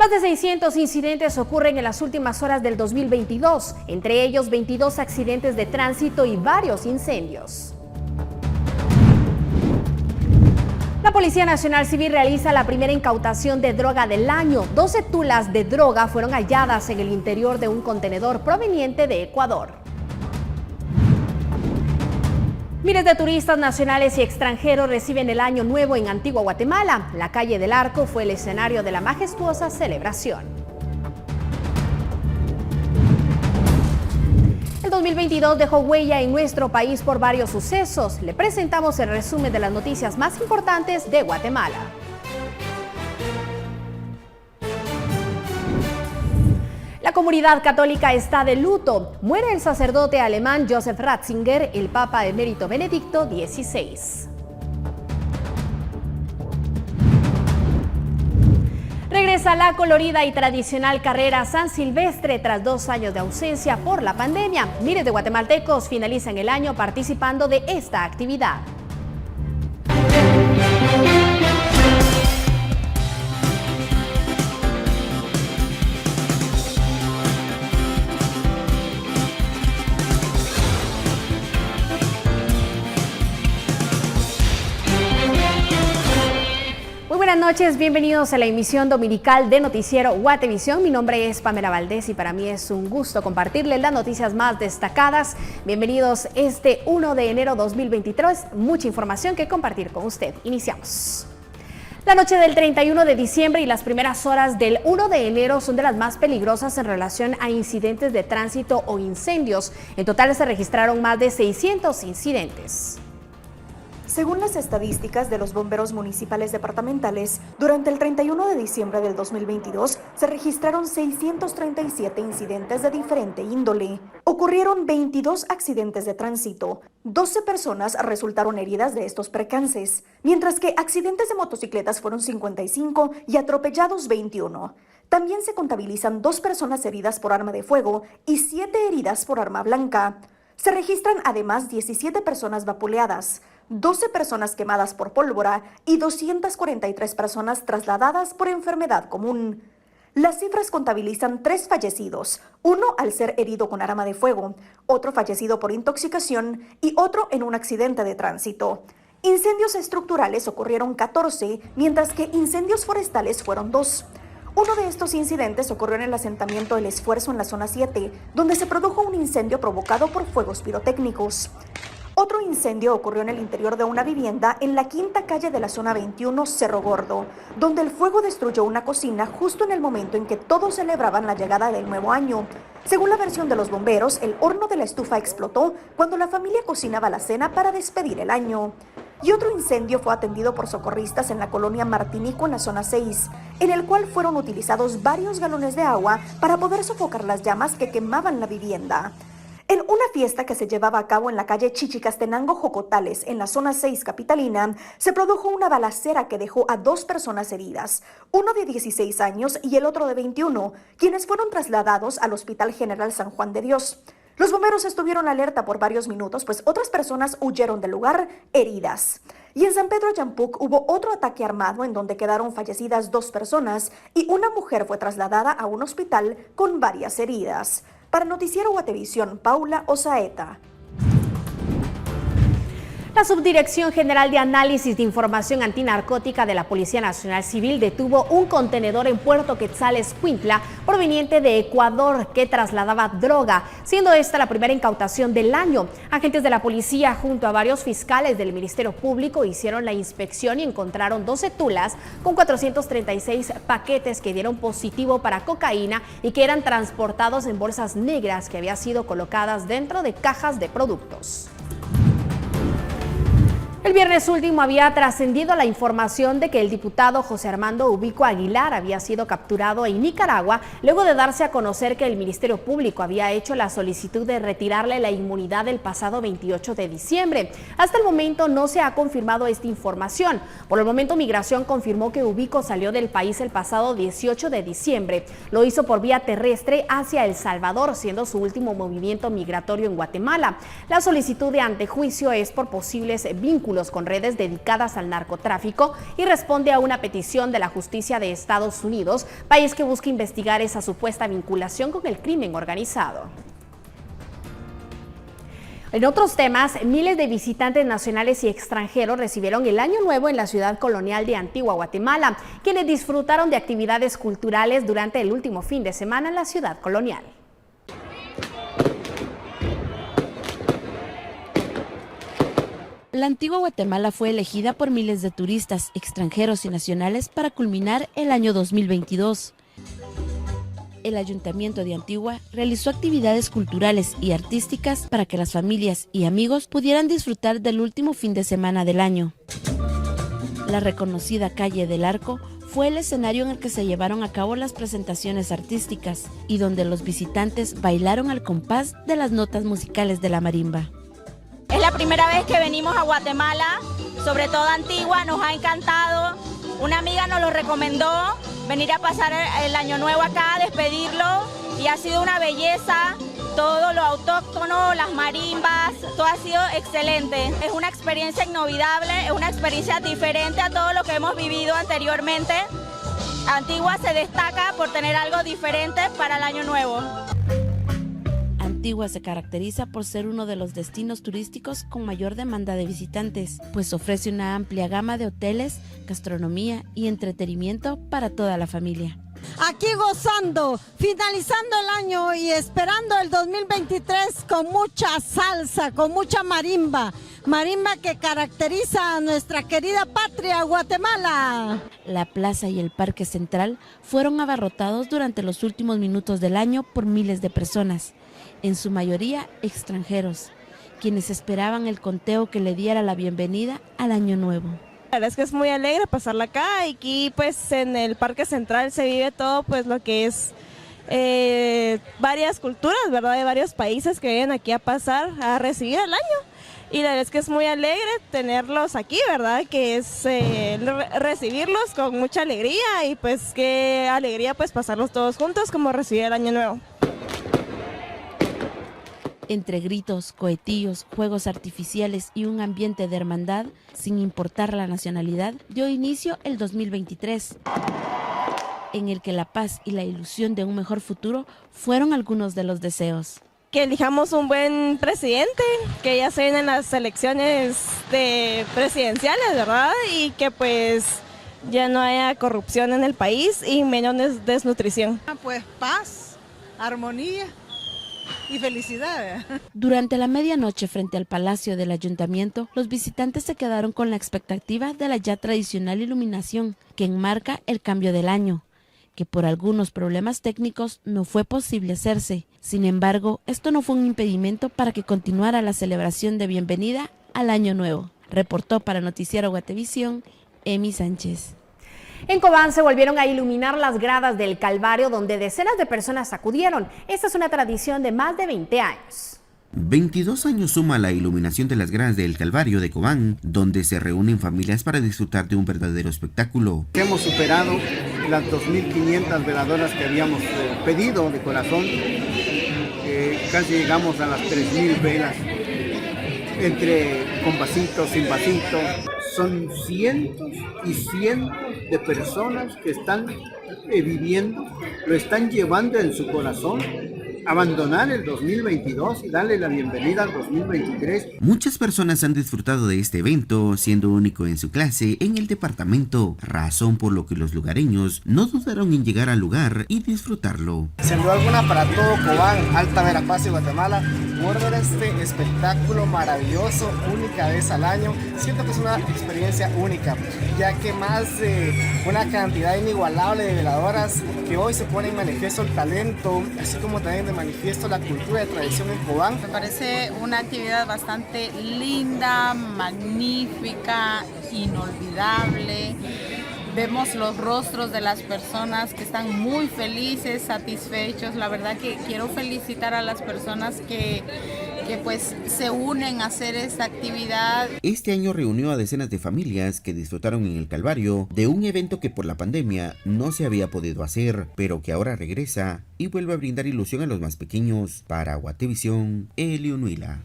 Más de 600 incidentes ocurren en las últimas horas del 2022, entre ellos 22 accidentes de tránsito y varios incendios. La Policía Nacional Civil realiza la primera incautación de droga del año. 12 tulas de droga fueron halladas en el interior de un contenedor proveniente de Ecuador. Miles de turistas nacionales y extranjeros reciben el Año Nuevo en Antigua Guatemala. La calle del Arco fue el escenario de la majestuosa celebración. El 2022 dejó huella en nuestro país por varios sucesos. Le presentamos el resumen de las noticias más importantes de Guatemala. La comunidad católica está de luto. Muere el sacerdote alemán Joseph Ratzinger, el Papa emérito Benedicto XVI. Regresa la colorida y tradicional carrera San Silvestre tras 2 años de ausencia por la pandemia. Miles de guatemaltecos finalizan el año participando de esta actividad. Buenas noches, bienvenidos a la emisión dominical de Noticiero Guatevisión. Mi nombre es Pamela Valdés y para mí es un gusto compartirles las noticias más destacadas. Bienvenidos este 1 de enero 2023, mucha información que compartir con usted. Iniciamos. La noche del 31 de diciembre y las primeras horas del 1 de enero son de las más peligrosas en relación a incidentes de tránsito o incendios. En total se registraron más de 600 incidentes. Según las estadísticas de los bomberos municipales departamentales, durante el 31 de diciembre del 2022 se registraron 637 incidentes de diferente índole. Ocurrieron 22 accidentes de tránsito. 12 personas resultaron heridas de estos percances, mientras que accidentes de motocicletas fueron 55 y atropellados 21. También se contabilizan 2 personas heridas por arma de fuego y 7 heridas por arma blanca. Se registran además 17 personas vapuleadas, 12 personas quemadas por pólvora y 243 personas trasladadas por enfermedad común. Las cifras contabilizan 3 fallecidos, uno al ser herido con arma de fuego, otro fallecido por intoxicación y otro en un accidente de tránsito. Incendios estructurales ocurrieron 14, mientras que incendios forestales fueron 2. Uno de estos incidentes ocurrió en el asentamiento El Esfuerzo en la zona 7, donde se produjo un incendio provocado por fuegos pirotécnicos. Otro incendio ocurrió en el interior de una vivienda en la quinta calle de la zona 21, Cerro Gordo, donde el fuego destruyó una cocina justo en el momento en que todos celebraban la llegada del nuevo año. Según la versión de los bomberos, el horno de la estufa explotó cuando la familia cocinaba la cena para despedir el año. Y otro incendio fue atendido por socorristas en la colonia Martinico en la zona 6, en el cual fueron utilizados varios galones de agua para poder sofocar las llamas que quemaban la vivienda. En una fiesta que se llevaba a cabo en la calle Chichicastenango Jocotales, en la zona 6 capitalina, se produjo una balacera que dejó a 2 personas heridas, uno de 16 años y el otro de 21, quienes fueron trasladados al Hospital General San Juan de Dios. Los bomberos estuvieron alerta por varios minutos, pues otras personas huyeron del lugar heridas. Y en San Pedro Yampuc hubo otro ataque armado en donde quedaron fallecidas 2 personas y una mujer fue trasladada a un hospital con varias heridas. Para Noticiero Guatevisión, Paula Osaeta. La Subdirección General de Análisis de Información Antinarcótica de la Policía Nacional Civil detuvo un contenedor en Puerto Quetzales, Cuintla, proveniente de Ecuador, que trasladaba droga, siendo esta la primera incautación del año. Agentes de la policía, junto a varios fiscales del Ministerio Público, hicieron la inspección y encontraron 12 tulas con 436 paquetes que dieron positivo para cocaína y que eran transportados en bolsas negras que habían sido colocadas dentro de cajas de productos. El viernes último había trascendido la información de que el diputado José Armando Ubico Aguilar había sido capturado en Nicaragua luego de darse a conocer que el Ministerio Público había hecho la solicitud de retirarle la inmunidad el pasado 28 de diciembre. Hasta el momento no se ha confirmado esta información. Por el momento, Migración confirmó que Ubico salió del país el pasado 18 de diciembre. Lo hizo por vía terrestre hacia El Salvador, siendo su último movimiento migratorio en Guatemala. La solicitud de antejuicio es por posibles vínculos vínculos con redes dedicadas al narcotráfico y responde a una petición de la justicia de Estados Unidos, país que busca investigar esa supuesta vinculación con el crimen organizado. En otros temas, miles de visitantes nacionales y extranjeros recibieron el Año Nuevo en la ciudad colonial de Antigua, Guatemala, quienes disfrutaron de actividades culturales durante el último fin de semana en la ciudad colonial. La Antigua Guatemala fue elegida por miles de turistas, extranjeros y nacionales para culminar el año 2022. El Ayuntamiento de Antigua realizó actividades culturales y artísticas para que las familias y amigos pudieran disfrutar del último fin de semana del año. La reconocida calle del Arco fue el escenario en el que se llevaron a cabo las presentaciones artísticas y donde los visitantes bailaron al compás de las notas musicales de la marimba. Es la primera vez que venimos a Guatemala, sobre todo Antigua, nos ha encantado. Una amiga nos lo recomendó, venir a pasar el Año Nuevo acá, despedirlo, y ha sido una belleza, todo lo autóctono, las marimbas, todo ha sido excelente. Es una experiencia inolvidable, es una experiencia diferente a todo lo que hemos vivido anteriormente. Antigua se destaca por tener algo diferente para el Año Nuevo. Antigua se caracteriza por ser uno de los destinos turísticos con mayor demanda de visitantes, pues ofrece una amplia gama de hoteles, gastronomía y entretenimiento para toda la familia. Aquí gozando, finalizando el año y esperando el 2023 con mucha salsa, con mucha marimba que caracteriza a nuestra querida patria Guatemala. La plaza y el parque central fueron abarrotados durante los últimos minutos del año por miles de personas, en su mayoría extranjeros, quienes esperaban el conteo que le diera la bienvenida al Año Nuevo. La verdad es que es muy alegre pasarla acá, y aquí pues en el Parque Central se vive todo pues lo que es varias culturas, ¿verdad? De varios países que vienen aquí a pasar a recibir el año, y la verdad es que es muy alegre tenerlos aquí, ¿verdad? Que es recibirlos con mucha alegría, y pues qué alegría pues pasarlos todos juntos como recibir el Año Nuevo. Entre gritos, cohetillos, juegos artificiales y un ambiente de hermandad, sin importar la nacionalidad, dio inicio el 2023, en el que la paz y la ilusión de un mejor futuro fueron algunos de los deseos. Que elijamos un buen presidente, que ya se vienen las elecciones presidenciales, ¿verdad? Y que pues ya no haya corrupción en el país y menos desnutrición. Pues paz, armonía y felicidad. Durante la medianoche frente al Palacio del Ayuntamiento, los visitantes se quedaron con la expectativa de la ya tradicional iluminación que enmarca el cambio del año, que por algunos problemas técnicos no fue posible hacerse. Sin embargo, esto no fue un impedimento para que continuara la celebración de bienvenida al Año Nuevo. Reportó para Noticiero Guatevisión, Emi Sánchez. En Cobán se volvieron a iluminar las gradas del Calvario, donde decenas de personas acudieron. Esta es una tradición de más de 20 años. 22 años suma la iluminación de las gradas del Calvario de Cobán, donde se reúnen familias para disfrutar de un verdadero espectáculo. Hemos superado las 2.500 veladoras que habíamos pedido de corazón. Casi llegamos a las 3.000 velas, con vasitos, sin vasitos. Son cientos y cientos de personas que están viviendo, lo están llevando en su corazón, abandonar el 2022 y darle la bienvenida al 2023. Muchas personas han disfrutado de este evento, siendo único en su clase en el departamento, razón por lo que los lugareños no dudaron en llegar al lugar y disfrutarlo. Sin duda alguna, para todo Cobán, Alta Verapaz y Guatemala, poder ver este espectáculo maravilloso, única vez al año, siento que es una experiencia única, ya que más de una cantidad inigualable de veladoras que hoy se pone en manifiesto el talento, así como también de manifiesto la cultura y tradición en Cobán. Me parece una actividad bastante linda, magnífica, inolvidable. Vemos los rostros de las personas que están muy felices, satisfechos. La verdad que quiero felicitar a las personas que pues se unen a hacer esta actividad. Este año reunió a decenas de familias que disfrutaron en el Calvario de un evento que por la pandemia no se había podido hacer, pero que ahora regresa y vuelve a brindar ilusión a los más pequeños. Para Guatevisión, Elio Nuila.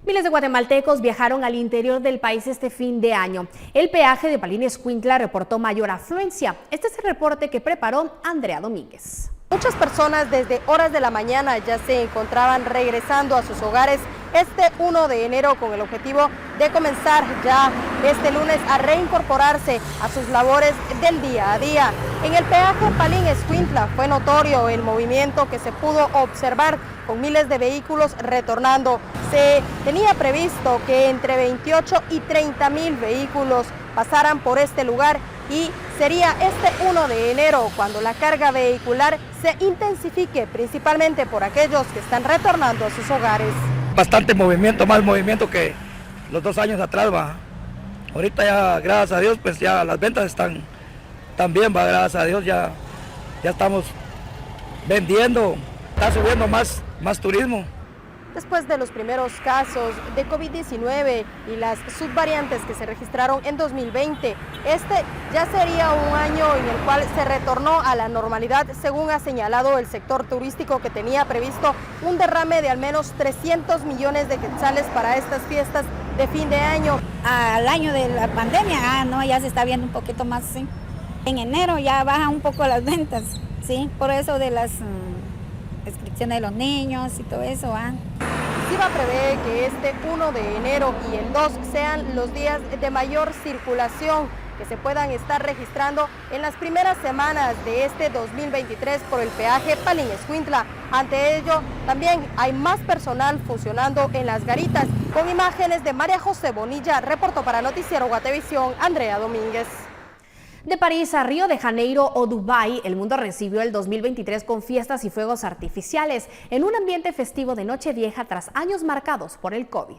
Miles de guatemaltecos viajaron al interior del país este fin de año. El peaje de Palín-Escuintla reportó mayor afluencia. Este es el reporte que preparó Andrea Domínguez. Muchas personas desde horas de la mañana ya se encontraban regresando a sus hogares este 1 de enero con el objetivo de comenzar ya este lunes a reincorporarse a sus labores del día a día. En el peaje Palín-Escuintla fue notorio el movimiento que se pudo observar con miles de vehículos retornando. Se tenía previsto que entre 28 y 30.000 vehículos pasaran por este lugar y sería este 1 de enero cuando la carga vehicular se intensifique, principalmente por aquellos que están retornando a sus hogares. Bastante movimiento, más movimiento que los 2 años atrás, va. Ahorita ya, gracias a Dios, pues ya las ventas están bien, va, gracias a Dios ya estamos vendiendo, está subiendo más turismo. Después de los primeros casos de COVID-19 y las subvariantes que se registraron en 2020, este ya sería un año en el cual se retornó a la normalidad, según ha señalado el sector turístico, que tenía previsto un derrame de al menos 300 millones de quetzales para estas fiestas de fin de año. Al año de la pandemia, no, ya se está viendo un poquito más, sí. En enero ya bajan un poco las ventas, sí, por eso de las inscripciones de los niños y todo eso, SIVA prevé que este 1 de enero y el 2 sean los días de mayor circulación que se puedan estar registrando en las primeras semanas de este 2023 por el peaje Palín-Escuintla. Ante ello, también hay más personal funcionando en las garitas. Con imágenes de María José Bonilla, reportó para Noticiero Guatevisión, Andrea Domínguez. De París a Río de Janeiro o Dubái, el mundo recibió el 2023 con fiestas y fuegos artificiales en un ambiente festivo de Nochevieja tras años marcados por el COVID.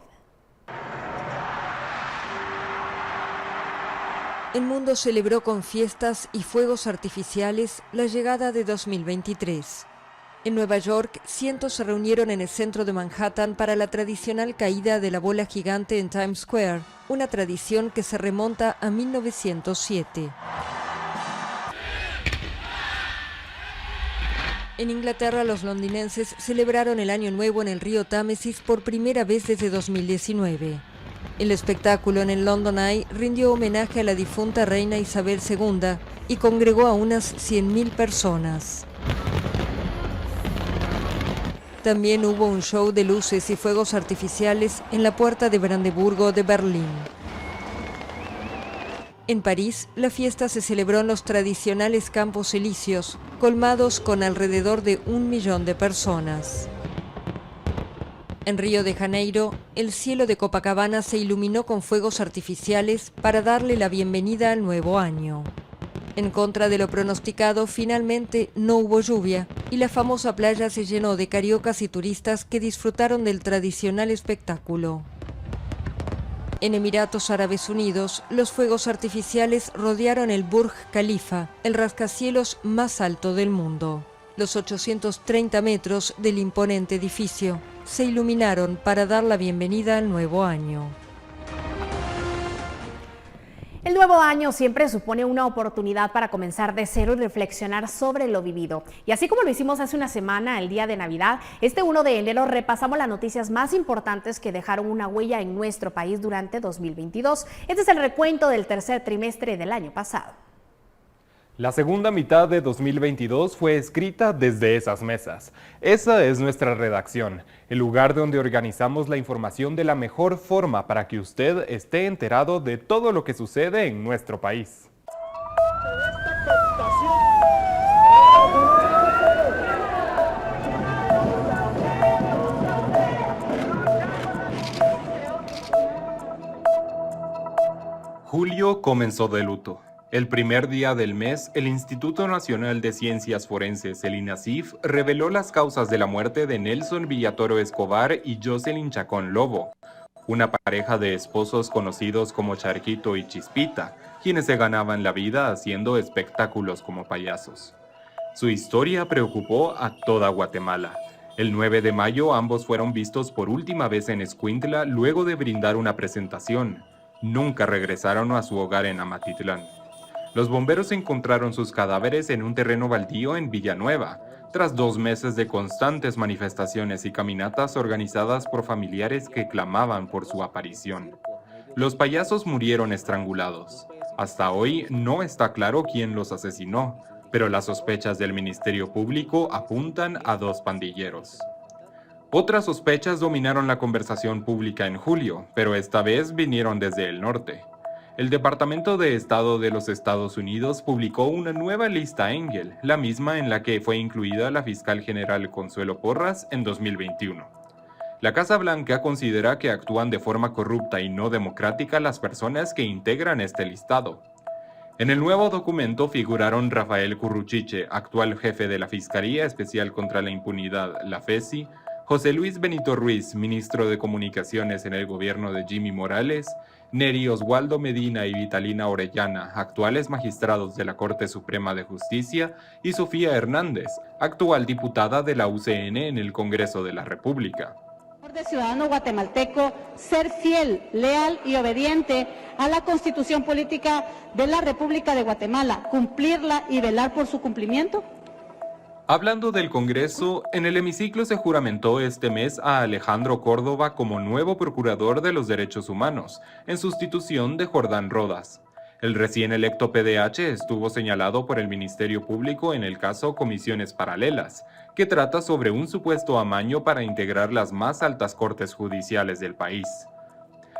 El mundo celebró con fiestas y fuegos artificiales la llegada de 2023. En Nueva York, cientos se reunieron en el centro de Manhattan para la tradicional caída de la bola gigante en Times Square, una tradición que se remonta a 1907. En Inglaterra, los londinenses celebraron el Año Nuevo en el río Támesis por primera vez desde 2019. El espectáculo en el London Eye rindió homenaje a la difunta reina Isabel II y congregó a unas 100.000 personas. También hubo un show de luces y fuegos artificiales en la puerta de Brandeburgo de Berlín. En París, la fiesta se celebró en los tradicionales Campos Elíseos, colmados con alrededor de 1 millón de personas. En Río de Janeiro, el cielo de Copacabana se iluminó con fuegos artificiales para darle la bienvenida al nuevo año. En contra de lo pronosticado, finalmente no hubo lluvia y la famosa playa se llenó de cariocas y turistas que disfrutaron del tradicional espectáculo. En Emiratos Árabes Unidos, los fuegos artificiales rodearon el Burj Khalifa, el rascacielos más alto del mundo. Los 830 metros del imponente edificio se iluminaron para dar la bienvenida al nuevo año. El nuevo año siempre supone una oportunidad para comenzar de cero y reflexionar sobre lo vivido. Y así como lo hicimos hace una semana, el día de Navidad, este 1 de enero repasamos las noticias más importantes que dejaron una huella en nuestro país durante 2022. Este es el recuento del tercer trimestre del año pasado. La segunda mitad de 2022 fue escrita desde esas mesas. Esa es nuestra redacción, el lugar donde organizamos la información de la mejor forma para que usted esté enterado de todo lo que sucede en nuestro país. Julio comenzó de luto. El primer día del mes, el Instituto Nacional de Ciencias Forenses, el INACIF, reveló las causas de la muerte de Nelson Villatoro Escobar y Jocelyn Chacón Lobo, una pareja de esposos conocidos como Charquito y Chispita, quienes se ganaban la vida haciendo espectáculos como payasos. Su historia preocupó a toda Guatemala. El 9 de mayo ambos fueron vistos por última vez en Escuintla luego de brindar una presentación. Nunca regresaron a su hogar en Amatitlán. Los bomberos encontraron sus cadáveres en un terreno baldío en Villanueva. tras 2 meses de constantes manifestaciones y caminatas organizadas por familiares que clamaban por su aparición. Los payasos murieron estrangulados. Hasta hoy no está claro quién los asesinó, pero las sospechas del Ministerio Público apuntan a 2 pandilleros. Otras sospechas dominaron la conversación pública en julio, pero esta vez vinieron desde el norte. El Departamento de Estado de los Estados Unidos publicó una nueva lista Engel, la misma en la que fue incluida la fiscal general Consuelo Porras en 2021. La Casa Blanca considera que actúan de forma corrupta y no democrática las personas que integran este listado. En el nuevo documento figuraron Rafael Curruchiche, actual jefe de la Fiscalía Especial contra la Impunidad, la FECI, José Luis Benito Ruiz, ministro de Comunicaciones en el gobierno de Jimmy Morales, Neri Oswaldo Medina y Vitalina Orellana, actuales magistrados de la Corte Suprema de Justicia, y Sofía Hernández, actual diputada de la UCN en el Congreso de la República. De ciudadano guatemalteco, ser fiel, leal y obediente a la Constitución Política de la República de Guatemala, cumplirla y velar por su cumplimiento. Hablando del Congreso, en el hemiciclo se juramentó este mes a Alejandro Córdoba como nuevo Procurador de los Derechos Humanos, en sustitución de Jordán Rodas. El recién electo PDH estuvo señalado por el Ministerio Público en el caso Comisiones Paralelas, que trata sobre un supuesto amaño para integrar las más altas cortes judiciales del país.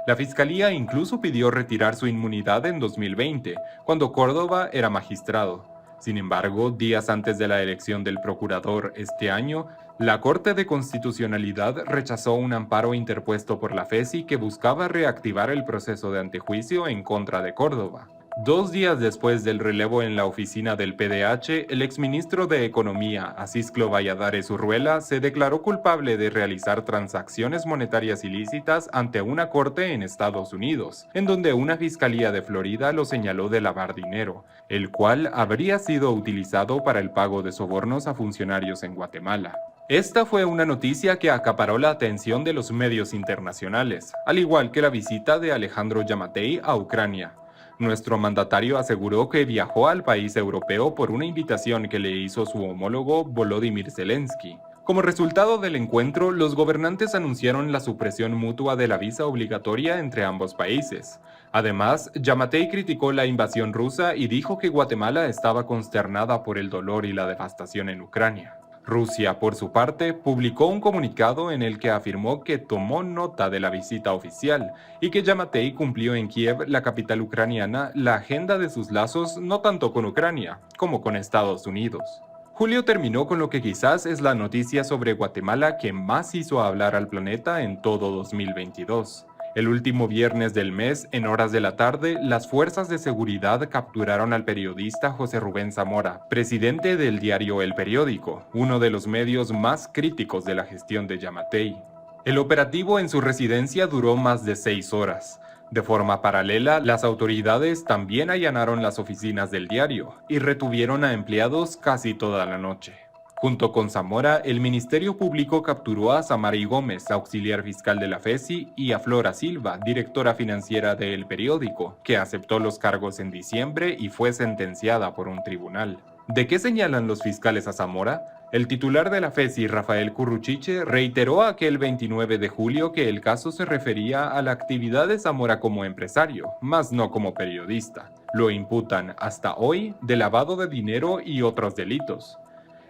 La Fiscalía incluso pidió retirar su inmunidad en 2020, cuando Córdoba era magistrado. Sin embargo, días antes de la elección del procurador este año, la Corte de Constitucionalidad rechazó un amparo interpuesto por la FECI que buscaba reactivar el proceso de antejuicio en contra de Córdoba. 2 días después del relevo en la oficina del PDH, el exministro de Economía, Acisclo Valladares Urruela, se declaró culpable de realizar transacciones monetarias ilícitas ante una corte en Estados Unidos, en donde una fiscalía de Florida lo señaló de lavar dinero, el cual habría sido utilizado para el pago de sobornos a funcionarios en Guatemala. Esta fue una noticia que acaparó la atención de los medios internacionales, al igual que la visita de Alejandro Yamatei a Ucrania. Nuestro mandatario aseguró que viajó al país europeo por una invitación que le hizo su homólogo Volodymyr Zelensky. Como resultado del encuentro, los gobernantes anunciaron la supresión mutua de la visa obligatoria entre ambos países. Además, Yamatei criticó la invasión rusa y dijo que Guatemala estaba consternada por el dolor y la devastación en Ucrania. Rusia, por su parte, publicó un comunicado en el que afirmó que tomó nota de la visita oficial y que Yamatei cumplió en Kiev, la capital ucraniana, la agenda de sus lazos no tanto con Ucrania como con Estados Unidos. Julio terminó con lo que quizás es la noticia sobre Guatemala que más hizo hablar al planeta en todo 2022. El último viernes del mes, en horas de la tarde, las fuerzas de seguridad capturaron al periodista José Rubén Zamora, presidente del diario El Periódico, uno de los medios más críticos de la gestión de Yamatei. El operativo en su residencia duró más de 6 horas. De forma paralela, las autoridades también allanaron las oficinas del diario y retuvieron a empleados casi toda la noche. Junto con Zamora, el Ministerio Público capturó a Samari Gómez, auxiliar fiscal de la FECI, y a Flora Silva, directora financiera de El Periódico, que aceptó los cargos en diciembre y fue sentenciada por un tribunal. ¿De qué señalan los fiscales a Zamora? El titular de la FECI, Rafael Curruchiche, reiteró aquel 29 de julio que el caso se refería a la actividad de Zamora como empresario, más no como periodista. Lo imputan hasta hoy de lavado de dinero y otros delitos.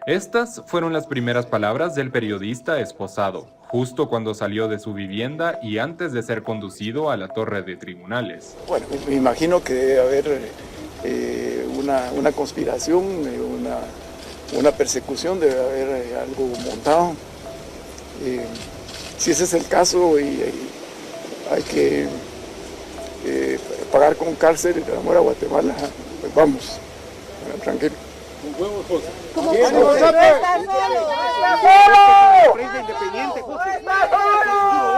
Estas fueron las primeras palabras del periodista esposado, justo cuando salió de su vivienda y antes de ser conducido a la torre de tribunales. Bueno, me imagino que debe haber una conspiración, una persecución, debe haber algo montado. Si ese es el caso, hay que pagar con cárcel el amor a Guatemala, pues vamos, tranquilo.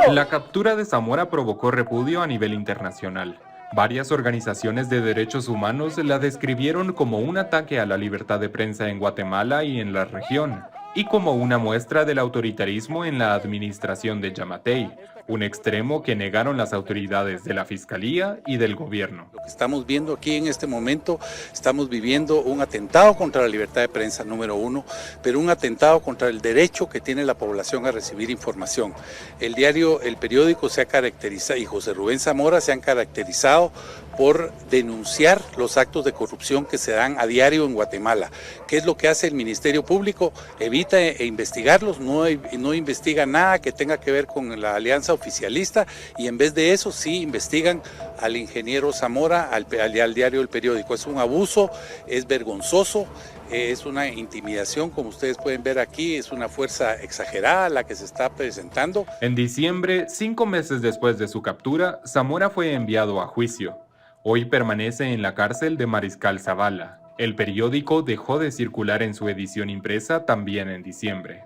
La captura de Zamora provocó repudio a nivel internacional. Varias organizaciones de derechos humanos la describieron como un ataque a la libertad de prensa en Guatemala y en la región, y como una muestra del autoritarismo en la administración de Yamatei, un extremo que negaron las autoridades de la Fiscalía y del gobierno. Lo que estamos viendo aquí en este momento, estamos viviendo un atentado contra la libertad de prensa, número uno, pero un atentado contra el derecho que tiene la población a recibir información. El diario, el periódico se ha caracterizado, y José Rubén Zamora se han caracterizado por denunciar los actos de corrupción que se dan a diario en Guatemala. ¿Qué es lo que hace el Ministerio Público? Evita investigarlos, no investiga nada que tenga que ver con la alianza oficialista, y en vez de eso sí investigan al ingeniero Zamora, al diario El Periódico. Es un abuso, es vergonzoso, es una intimidación, como ustedes pueden ver aquí, es una fuerza exagerada la que se está presentando. En diciembre, 5 meses después de su captura, Zamora fue enviado a juicio. Hoy permanece en la cárcel de Mariscal Zavala. El periódico dejó de circular en su edición impresa también en diciembre.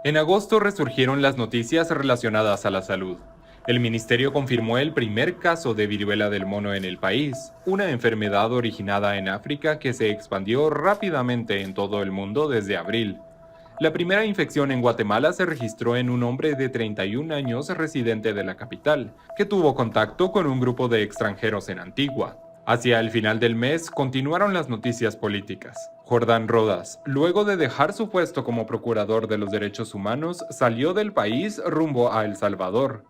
En agosto resurgieron las noticias relacionadas a la salud. El ministerio confirmó el primer caso de viruela del mono en el país, una enfermedad originada en África que se expandió rápidamente en todo el mundo desde abril. La primera infección en Guatemala se registró en un hombre de 31 años residente de la capital, que tuvo contacto con un grupo de extranjeros en Antigua. Hacia el final del mes continuaron las noticias políticas. Jordán Rodas, luego de dejar su puesto como procurador de los derechos humanos, salió del país rumbo a El Salvador.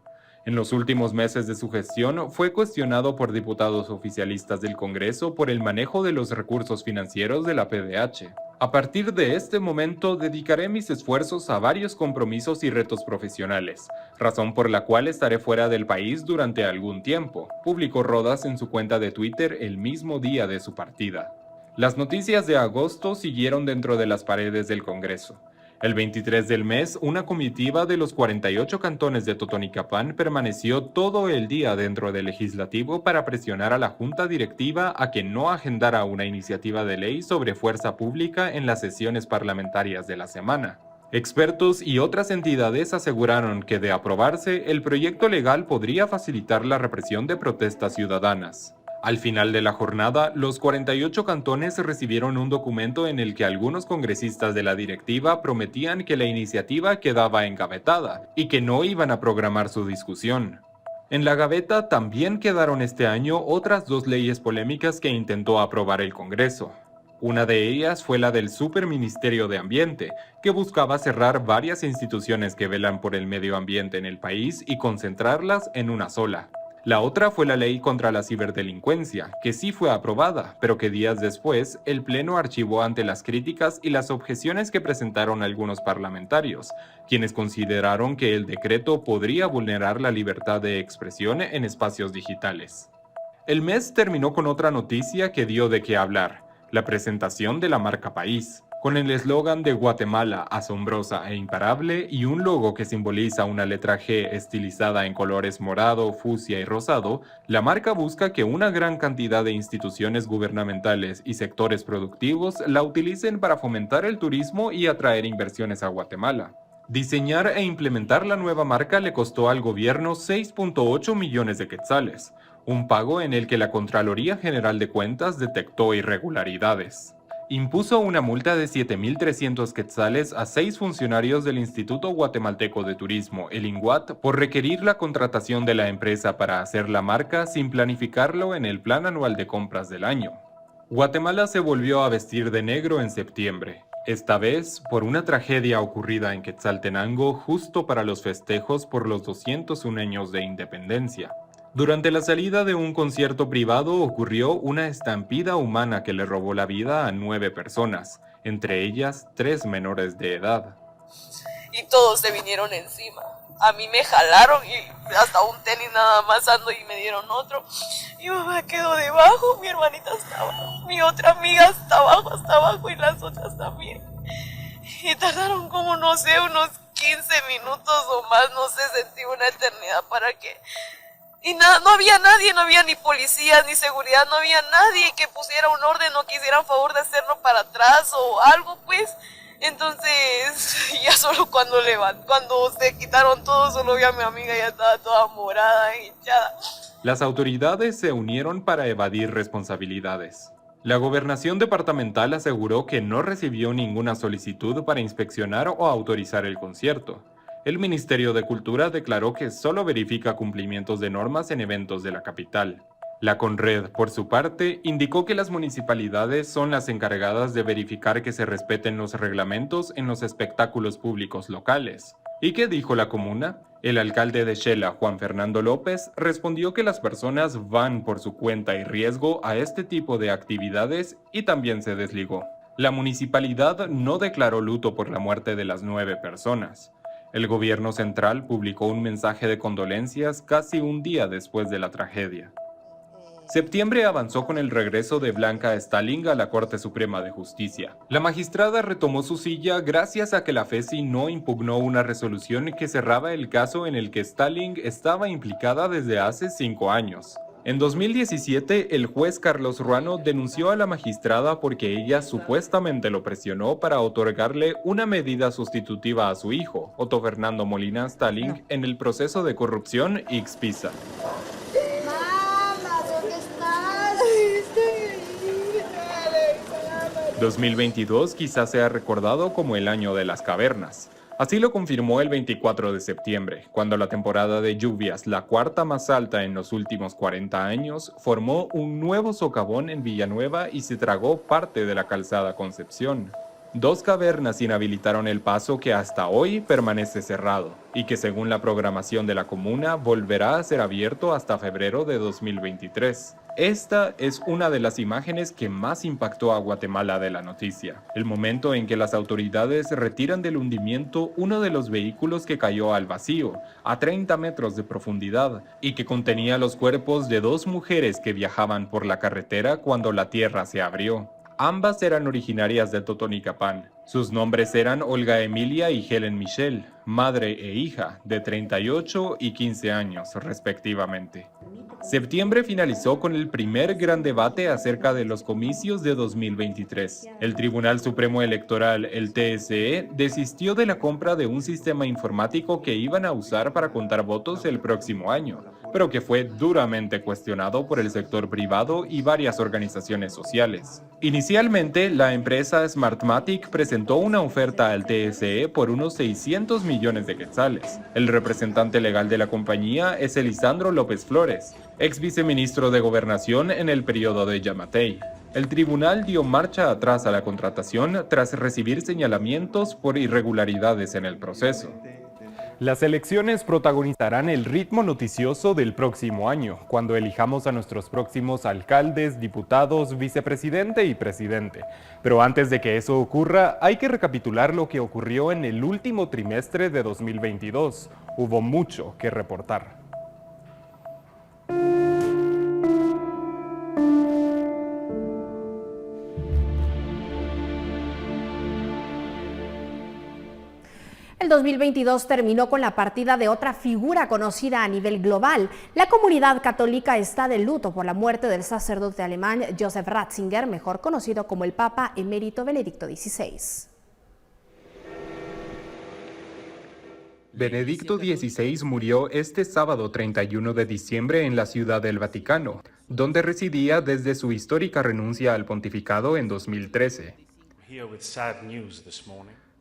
En los últimos meses de su gestión fue cuestionado por diputados oficialistas del Congreso por el manejo de los recursos financieros de la PDH. A partir de este momento dedicaré mis esfuerzos a varios compromisos y retos profesionales, razón por la cual estaré fuera del país durante algún tiempo, publicó Rodas en su cuenta de Twitter el mismo día de su partida. Las noticias de agosto siguieron dentro de las paredes del Congreso. El 23 del mes, una comitiva de los 48 cantones de Totonicapán permaneció todo el día dentro del legislativo para presionar a la junta directiva a que no agendara una iniciativa de ley sobre fuerza pública en las sesiones parlamentarias de la semana. Expertos y otras entidades aseguraron que de aprobarse, el proyecto legal podría facilitar la represión de protestas ciudadanas. Al final de la jornada, los 48 cantones recibieron un documento en el que algunos congresistas de la directiva prometían que la iniciativa quedaba engavetada y que no iban a programar su discusión. En la gaveta también quedaron este año otras 2 leyes polémicas que intentó aprobar el Congreso. Una de ellas fue la del Superministerio de Ambiente, que buscaba cerrar varias instituciones que velan por el medio ambiente en el país y concentrarlas en una sola. La otra fue la ley contra la ciberdelincuencia, que sí fue aprobada, pero que días después el Pleno archivó ante las críticas y las objeciones que presentaron algunos parlamentarios, quienes consideraron que el decreto podría vulnerar la libertad de expresión en espacios digitales. El mes terminó con otra noticia que dio de qué hablar, la presentación de la marca País. Con el eslogan de Guatemala asombrosa e imparable y un logo que simboliza una letra G estilizada en colores morado, fucsia y rosado, la marca busca que una gran cantidad de instituciones gubernamentales y sectores productivos la utilicen para fomentar el turismo y atraer inversiones a Guatemala. Diseñar e implementar la nueva marca le costó al gobierno 6.8 millones de quetzales, un pago en el que la Contraloría General de Cuentas detectó irregularidades. Impuso una multa de 7.300 quetzales a 6 funcionarios del Instituto Guatemalteco de Turismo, el INGUAT, por requerir la contratación de la empresa para hacer la marca sin planificarlo en el plan anual de compras del año. Guatemala se volvió a vestir de negro en septiembre, esta vez por una tragedia ocurrida en Quetzaltenango justo para los festejos por los 201 años de independencia. Durante la salida de un concierto privado ocurrió una estampida humana que le robó la vida a 9 personas, entre ellas 3 menores de edad. Y todos se vinieron encima. A mí me jalaron y hasta un tenis nada más ando y me dieron otro. Mi mamá quedó debajo, mi hermanita está abajo, mi otra amiga está abajo y las otras también. Y tardaron como, no sé, unos 15 minutos o más, no sé, sentí una eternidad para que... Y nada, no había nadie, no había ni policías, ni seguridad, no había nadie que pusiera un orden o que hiciera favor de hacerlo para atrás o algo, pues. Entonces, ya solo cuando se quitaron todo, solo vi a mi amiga, ya estaba toda morada, hinchada. Las autoridades se unieron para evadir responsabilidades. La gobernación departamental aseguró que no recibió ninguna solicitud para inspeccionar o autorizar el concierto. El Ministerio de Cultura declaró que solo verifica cumplimientos de normas en eventos de la capital. La Conred, por su parte, indicó que las municipalidades son las encargadas de verificar que se respeten los reglamentos en los espectáculos públicos locales. ¿Y qué dijo la comuna? El alcalde de Xela, Juan Fernando López, respondió que las personas van por su cuenta y riesgo a este tipo de actividades y también se desligó. La municipalidad no declaró luto por la muerte de las 9 personas. El gobierno central publicó un mensaje de condolencias casi un día después de la tragedia. Septiembre avanzó con el regreso de Blanca Stalling a la Corte Suprema de Justicia. La magistrada retomó su silla gracias a que la FESI no impugnó una resolución que cerraba el caso en el que Stalling estaba implicada desde hace 5 años. En 2017, el juez Carlos Ruano denunció a la magistrada porque ella supuestamente lo presionó para otorgarle una medida sustitutiva a su hijo, Otto Fernando Molina Stalling, en el proceso de corrupción Ixpisa. 2022 quizás sea recordado como el año de las cavernas. Así lo confirmó el 24 de septiembre, cuando la temporada de lluvias, la cuarta más alta en los últimos 40 años, formó un nuevo socavón en Villanueva y se tragó parte de la calzada Concepción. 2 cavernas inhabilitaron el paso que hasta hoy permanece cerrado y que según la programación de la comuna volverá a ser abierto hasta febrero de 2023. Esta es una de las imágenes que más impactó a Guatemala de la noticia. El momento en que las autoridades retiran del hundimiento uno de los vehículos que cayó al vacío, a 30 metros de profundidad, y que contenía los cuerpos de 2 mujeres que viajaban por la carretera cuando la tierra se abrió. Ambas eran originarias de Totonicapán. Sus nombres eran Olga Emilia y Helen Michelle, madre e hija, de 38 y 15 años, respectivamente. Septiembre finalizó con el primer gran debate acerca de los comicios de 2023. El Tribunal Supremo Electoral, el TSE, desistió de la compra de un sistema informático que iban a usar para contar votos el próximo año, pero que fue duramente cuestionado por el sector privado y varias organizaciones sociales. Inicialmente, la empresa Smartmatic presentó una oferta al TSE por unos 600 millones de quetzales. El representante legal de la compañía es Elisandro López Flores, ex viceministro de Gobernación en el periodo de Yamatei. El tribunal dio marcha atrás a la contratación tras recibir señalamientos por irregularidades en el proceso. Las elecciones protagonizarán el ritmo noticioso del próximo año, cuando elijamos a nuestros próximos alcaldes, diputados, vicepresidente y presidente. Pero antes de que eso ocurra, hay que recapitular lo que ocurrió en el último trimestre de 2022. Hubo mucho que reportar. El 2022 terminó con la partida de otra figura conocida a nivel global. La comunidad católica está de luto por la muerte del sacerdote alemán Joseph Ratzinger, mejor conocido como el Papa Emérito Benedicto XVI. Benedicto XVI murió este sábado 31 de diciembre en la Ciudad del Vaticano, donde residía desde su histórica renuncia al pontificado en 2013.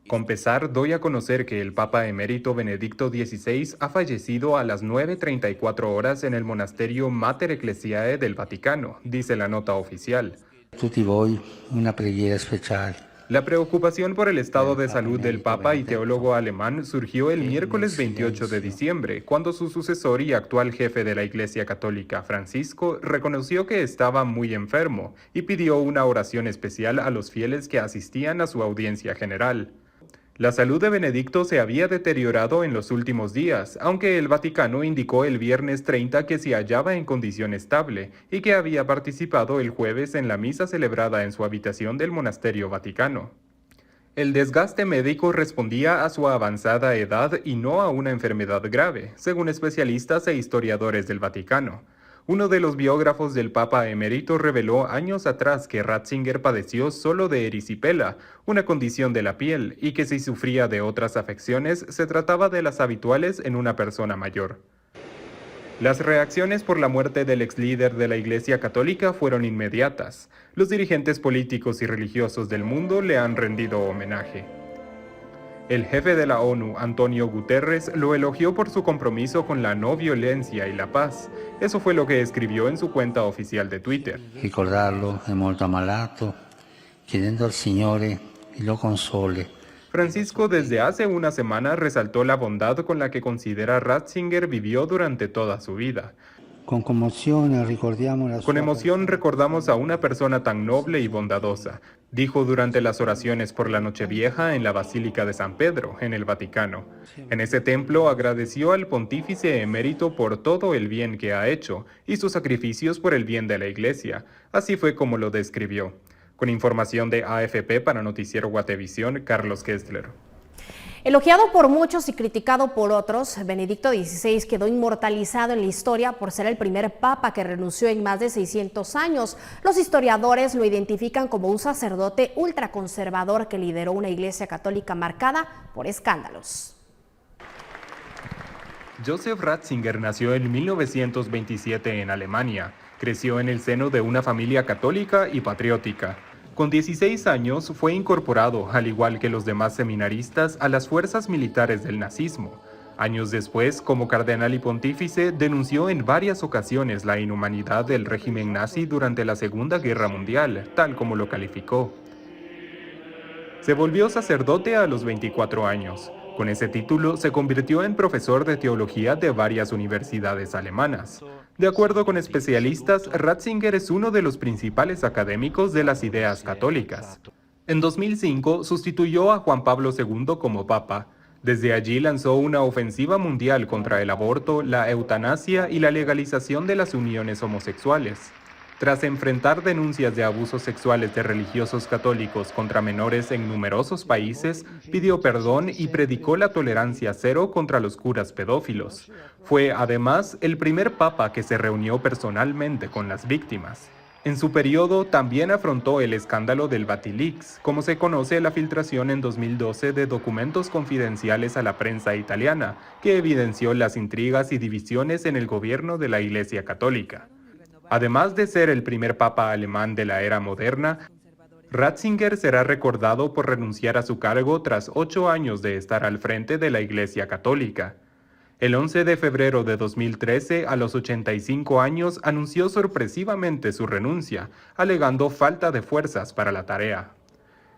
Con pesar, doy a conocer que el Papa Emérito Benedicto XVI ha fallecido a las 9:34 horas en el monasterio Mater Ecclesiae del Vaticano, dice la nota oficial. Tutti voi una preghiera speciale. La preocupación por el estado de salud del Papa y teólogo alemán surgió el miércoles 28 de diciembre, cuando su sucesor y actual jefe de la Iglesia Católica, Francisco, reconoció que estaba muy enfermo y pidió una oración especial a los fieles que asistían a su audiencia general. La salud de Benedicto se había deteriorado en los últimos días, aunque el Vaticano indicó el viernes 30 que se hallaba en condición estable y que había participado el jueves en la misa celebrada en su habitación del monasterio vaticano. El desgaste médico respondía a su avanzada edad y no a una enfermedad grave, según especialistas e historiadores del Vaticano. Uno de los biógrafos del Papa Emérito reveló años atrás que Ratzinger padeció solo de erisipela, una condición de la piel, y que si sufría de otras afecciones se trataba de las habituales en una persona mayor. Las reacciones por la muerte del ex líder de la Iglesia Católica fueron inmediatas. Los dirigentes políticos y religiosos del mundo le han rendido homenaje. El jefe de la ONU, Antonio Guterres, lo elogió por su compromiso con la no violencia y la paz. Eso fue lo que escribió en su cuenta oficial de Twitter. Ricordarlo è molto ammalato, chiedendo al Signore che lo console. Francisco desde hace una semana resaltó la bondad con la que considera Ratzinger vivió durante toda su vida. Con emoción recordamos a una persona tan noble y bondadosa, dijo durante las oraciones por la Nochevieja en la Basílica de San Pedro, en el Vaticano. En ese templo agradeció al pontífice emérito por todo el bien que ha hecho y sus sacrificios por el bien de la Iglesia. Así fue como lo describió. Con información de AFP para Noticiero Guatevisión, Carlos Kessler. Elogiado por muchos y criticado por otros, Benedicto XVI quedó inmortalizado en la historia por ser el primer papa que renunció en más de 600 años. Los historiadores lo identifican como un sacerdote ultraconservador que lideró una iglesia católica marcada por escándalos. Joseph Ratzinger nació en 1927 en Alemania. Creció en el seno de una familia católica y patriótica. Con 16 años fue incorporado, al igual que los demás seminaristas, a las fuerzas militares del nazismo. Años después, como cardenal y pontífice, denunció en varias ocasiones la inhumanidad del régimen nazi durante la Segunda Guerra Mundial, tal como lo calificó. Se volvió sacerdote a los 24 años. Con ese título se convirtió en profesor de teología de varias universidades alemanas. De acuerdo con especialistas, Ratzinger es uno de los principales académicos de las ideas católicas. En 2005 sustituyó a Juan Pablo II como papa. Desde allí lanzó una ofensiva mundial contra el aborto, la eutanasia y la legalización de las uniones homosexuales. Tras enfrentar denuncias de abusos sexuales de religiosos católicos contra menores en numerosos países, pidió perdón y predicó la tolerancia cero contra los curas pedófilos. Fue, además, el primer papa que se reunió personalmente con las víctimas. En su periodo también afrontó el escándalo del Batilix, como se conoce la filtración en 2012 de documentos confidenciales a la prensa italiana, que evidenció las intrigas y divisiones en el gobierno de la Iglesia Católica. Además de ser el primer papa alemán de la era moderna, Ratzinger será recordado por renunciar a su cargo tras 8 años de estar al frente de la Iglesia Católica. El 11 de febrero de 2013, a los 85 años, anunció sorpresivamente su renuncia, alegando falta de fuerzas para la tarea.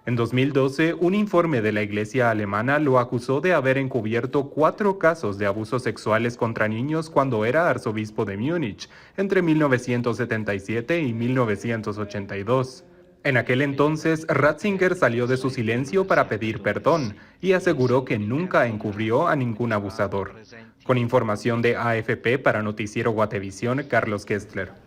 En 2012, un informe de la Iglesia alemana lo acusó de haber encubierto 4 casos de abusos sexuales contra niños cuando era arzobispo de Múnich, entre 1977 y 1982. En aquel entonces, Ratzinger salió de su silencio para pedir perdón y aseguró que nunca encubrió a ningún abusador. Con información de AFP para Noticiero Guatevisión, Carlos Kessler.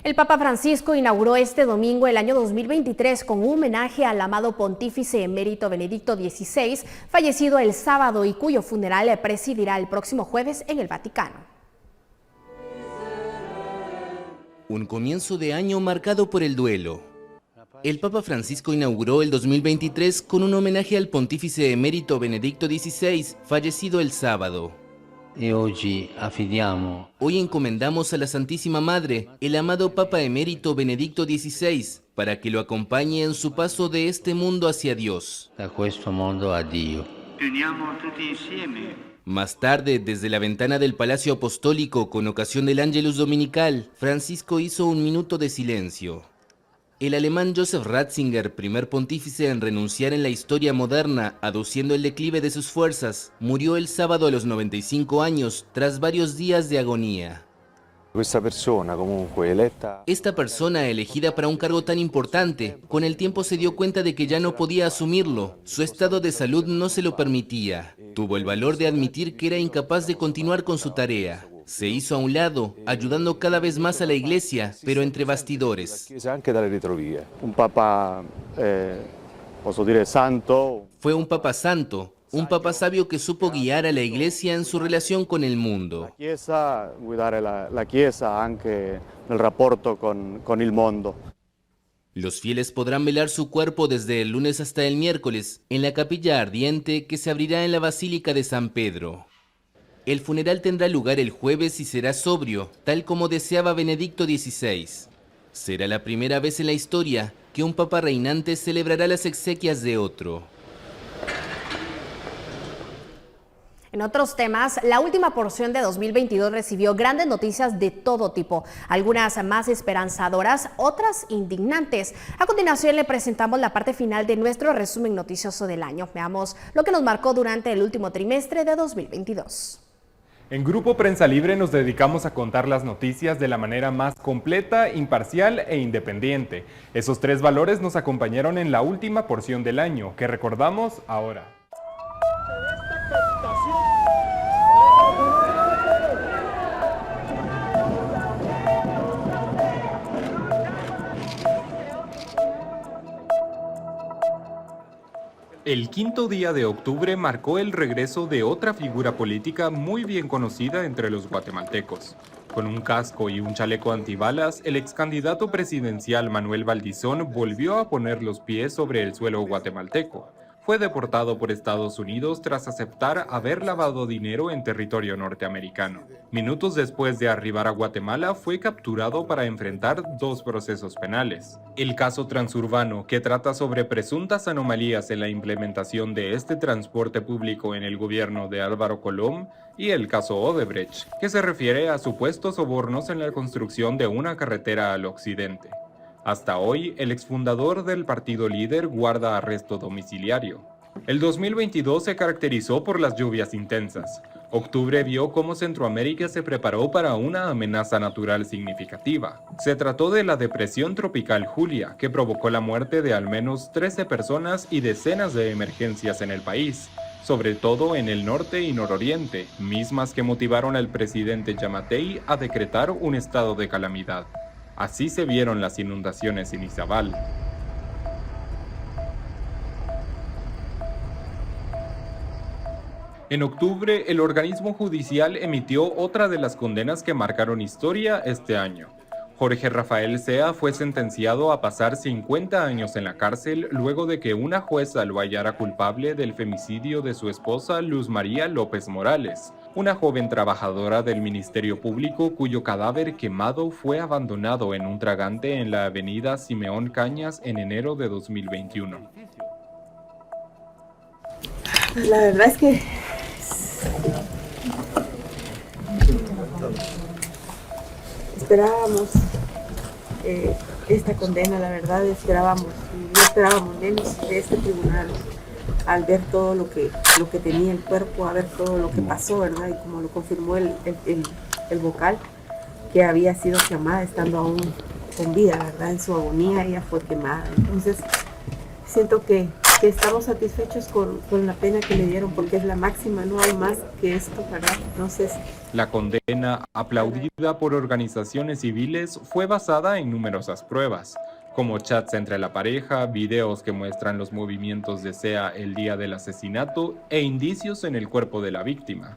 El Papa Francisco inauguró este domingo el año 2023 con un homenaje al amado pontífice emérito Benedicto XVI, fallecido el sábado y cuyo funeral presidirá el próximo jueves en el Vaticano. Un comienzo de año marcado por el duelo. El Papa Francisco inauguró el 2023 con un homenaje al pontífice emérito Benedicto XVI, fallecido el sábado. Hoy encomendamos a la Santísima Madre, el amado Papa emérito Benedicto XVI, para que lo acompañe en su paso de este mundo hacia Dios. Más tarde, desde la ventana del Palacio Apostólico, con ocasión del Ángelus Dominical, Francisco hizo un minuto de silencio. El alemán Joseph Ratzinger, primer pontífice en renunciar en la historia moderna, aduciendo el declive de sus fuerzas, murió el sábado a los 95 años, tras varios días de agonía. Esta persona, elegida para un cargo tan importante, con el tiempo se dio cuenta de que ya no podía asumirlo. Su estado de salud no se lo permitía. Tuvo el valor de admitir que era incapaz de continuar con su tarea. Se hizo a un lado, ayudando cada vez más a la Iglesia, pero entre bastidores. Un papa, Fue un papa santo, un papa sabio que supo guiar a la Iglesia en su relación con el mundo. la Chiesa anche nel rapporto con il mondo. Los fieles podrán velar su cuerpo desde el lunes hasta el miércoles, en la capilla ardiente que se abrirá en la Basílica de San Pedro. El funeral tendrá lugar el jueves y será sobrio, tal como deseaba Benedicto XVI. Será la primera vez en la historia que un papa reinante celebrará las exequias de otro. En otros temas, la última porción de 2022 recibió grandes noticias de todo tipo, algunas más esperanzadoras, otras indignantes. A continuación le presentamos la parte final de nuestro resumen noticioso del año. Veamos lo que nos marcó durante el último trimestre de 2022. En Grupo Prensa Libre nos dedicamos a contar las noticias de la manera más completa, imparcial e independiente. Esos tres valores nos acompañaron en la última porción del año, que recordamos ahora. El quinto día de octubre marcó el regreso de otra figura política muy bien conocida entre los guatemaltecos. Con un casco y un chaleco antibalas, el ex candidato presidencial Manuel Valdizón volvió a poner los pies sobre el suelo guatemalteco. Fue deportado por Estados Unidos tras aceptar haber lavado dinero en territorio norteamericano. Minutos después de arribar a Guatemala, fue capturado para enfrentar 2 procesos penales. El caso transurbano, que trata sobre presuntas anomalías en la implementación de este transporte público en el gobierno de Álvaro Colom, y el caso Odebrecht, que se refiere a supuestos sobornos en la construcción de una carretera al occidente. Hasta hoy, el exfundador del partido líder guarda arresto domiciliario. El 2022 se caracterizó por las lluvias intensas. Octubre vio cómo Centroamérica se preparó para una amenaza natural significativa. Se trató de la depresión tropical Julia, que provocó la muerte de al menos 13 personas y decenas de emergencias en el país, sobre todo en el norte y nororiente, mismas que motivaron al presidente Yamatei a decretar un estado de calamidad. Así se vieron las inundaciones en Izabal. En octubre, el organismo judicial emitió otra de las condenas que marcaron historia este año. Jorge Rafael Sea fue sentenciado a pasar 50 años en la cárcel luego de que una jueza lo hallara culpable del femicidio de su esposa Luz María López Morales, una joven trabajadora del Ministerio Público cuyo cadáver quemado fue abandonado en un tragante en la avenida Simeón Cañas en enero de 2021. La verdad es que esperábamos esta condena, la verdad no esperábamos menos de este tribunal al ver todo lo que tenía el cuerpo, a ver todo lo que pasó, ¿verdad? Y como lo confirmó el vocal, que había sido quemada estando aún con vida, ¿verdad? En su agonía ella fue quemada. Entonces siento que estamos satisfechos con la pena que le dieron, porque es la máxima, no hay más que esto, ¿verdad? Entonces, la condena, aplaudida por organizaciones civiles, fue basada en numerosas pruebas, como chats entre la pareja, videos que muestran los movimientos de Sea el día del asesinato e indicios en el cuerpo de la víctima.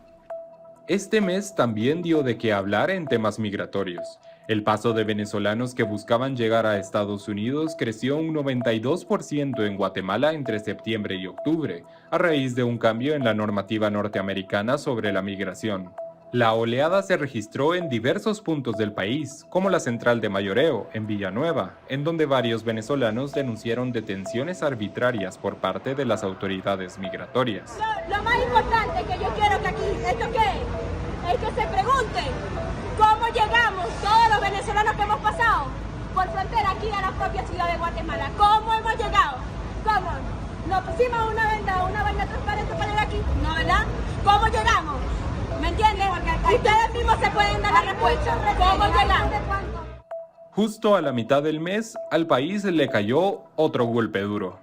Este mes también dio de qué hablar en temas migratorios. El paso de venezolanos que buscaban llegar a Estados Unidos creció un 92% en Guatemala entre septiembre y octubre, a raíz de un cambio en la normativa norteamericana sobre la migración. La oleada se registró en diversos puntos del país, como la central de mayoreo, en Villanueva, en donde varios venezolanos denunciaron detenciones arbitrarias por parte de las autoridades migratorias. Lo más importante que yo quiero que aquí, ¿esto qué? Es que se pregunten cómo llegamos todos los venezolanos que hemos pasado por frontera aquí a la propia ciudad de Guatemala. ¿Cómo hemos llegado? ¿Cómo? ¿Nos pusimos una vaina transparente para llegar aquí? ¿No, verdad? ¿Cómo llegamos? ¿Me entienden? Ustedes mismos se pueden dar la respuesta. ¿Cómo llegamos? Justo a la mitad del mes, al país le cayó otro golpe duro.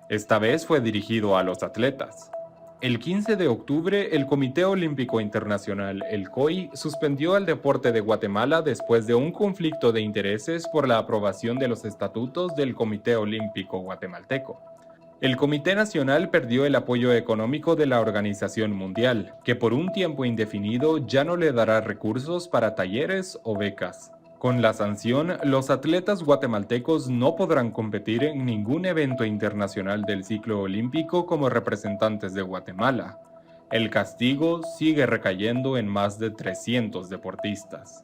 Esta vez fue dirigido a los atletas. El 15 de octubre, el Comité Olímpico Internacional, el COI, suspendió el deporte de Guatemala después de un conflicto de intereses por la aprobación de los estatutos del Comité Olímpico Guatemalteco. El Comité Nacional perdió el apoyo económico de la Organización Mundial, que por un tiempo indefinido ya no le dará recursos para talleres o becas. Con la sanción, los atletas guatemaltecos no podrán competir en ningún evento internacional del ciclo olímpico como representantes de Guatemala. El castigo sigue recayendo en más de 300 deportistas.